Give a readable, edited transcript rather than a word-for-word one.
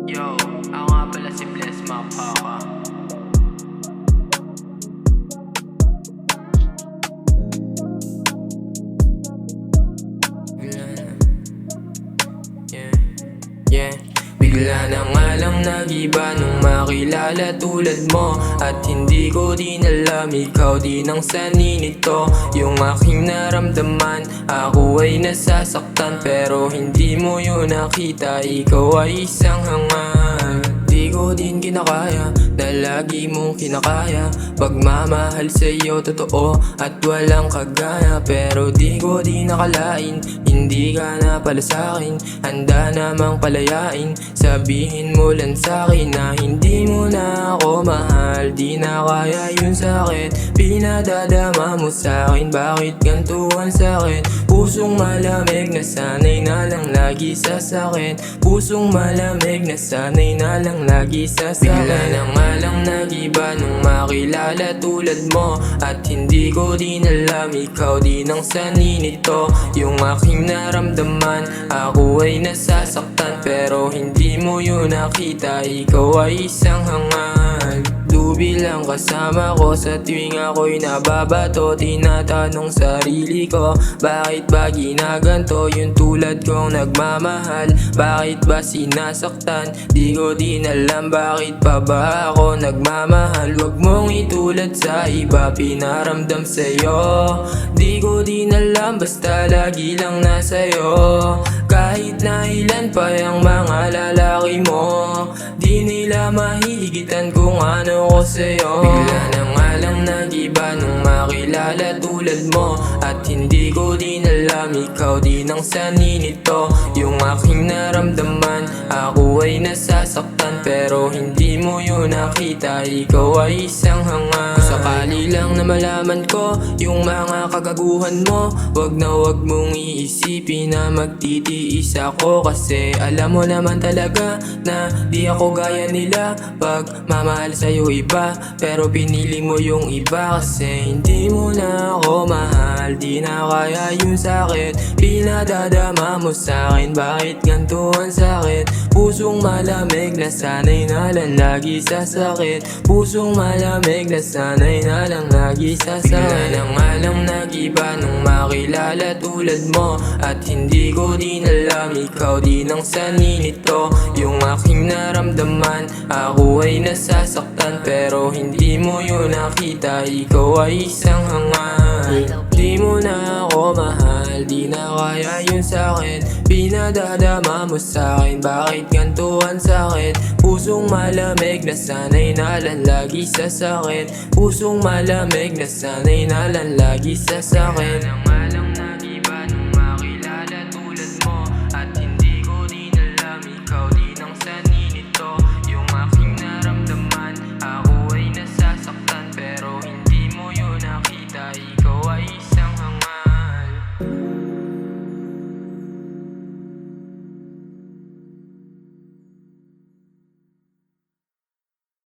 Yo, ako nga pala si Bless Mapaka. Yeah. Bigla na nga lang nag-iba nung makilala tulad mo. At hindi ko din alam, ikaw din ang sanhi nito. Yung aking naramdaman, ako ay nasasaktan. Pero hindi mo yun nakita, ikaw ay isang hangal. Di ko din kinakaya na lagi mong kinakaya. Pagmamahal sa'yo totoo at walang kagaya. Pero di ko din nakalain, hindi ka na pala sa'kin. Handa namang palayain, sabihin mo lang sa'kin na hindi mo na ako mahal. Di na kaya yun sakit, pinadadama mo sa'kin. Bakit ganito ang sakit? Pusong malamig na sanay na lang lagi sa sakit. Pusong malamig na sanay na lang lagi sa sakit. Bigla na nga lang nag-iba nung makilala tulad mo. At hindi ko din alam, ikaw din ang sanhi nito. Yung aking naramdaman, ako ay nasasaktan. Pero hindi mo yun nakita, ikaw ay isang hangal. Lubi lang kasama ko sa tuwing ako'y nababato. Tinatanong sarili ko, bakit ba ginaganto? Yung tulad kong nagmamahal, bakit ba sinasaktan? Di ko din alam, bakit pa ba ako nagmamahal? Huwag mong itulad sa iba, pinaramdam sa'yo. Di ko din alam, basta lagi lang nasa'yo. Kahit na ilan pa yung mga lalaki mo, di nila mahihigitan kung ano ko sa'yo. Bigla na nga lang nag-iba nung makilala tulad mo. At hindi ko din alam, ikaw din ang sanhi nito. Yung aking naramdaman, ako ay nasasaktan. Pero hindi mo yun nakita, ikaw ay isang hangal. Kung sakali lang na malaman ko yung mga kagaguhan mo, wag na wag mong iisipin na magtitiis ako. Kasi alam mo naman talaga na di ako gaya nila. Pag mamahal sa'yo iba, pero pinili mo yung iba. Kasi hindi mo na ako mahal, di na kaya yung sakit, pinadadama mo sa'kin. Bakit ganito ang sakit? Pusong malamig na sanay na lang lagi sa sakit. Pusong malamig na sanay na lang lagi sa sakit. Bigla na nga lang nag-iba nung makilala tulad mo. At hindi ko din alam, ikaw din ang sanhi nito. Yung aking naramdaman, ako ay nasasaktan. Pero hindi mo yun nakita, ikaw ay isang hangal. Di mo na ako mahal, di na kaya yun sakit, pinadadama mo sa'kin. Bakit ganito ang sakit? Pusong malamig na sanay na lang lagi sa sakit. Pusong malamig na sanay na lang lagi sa sakit.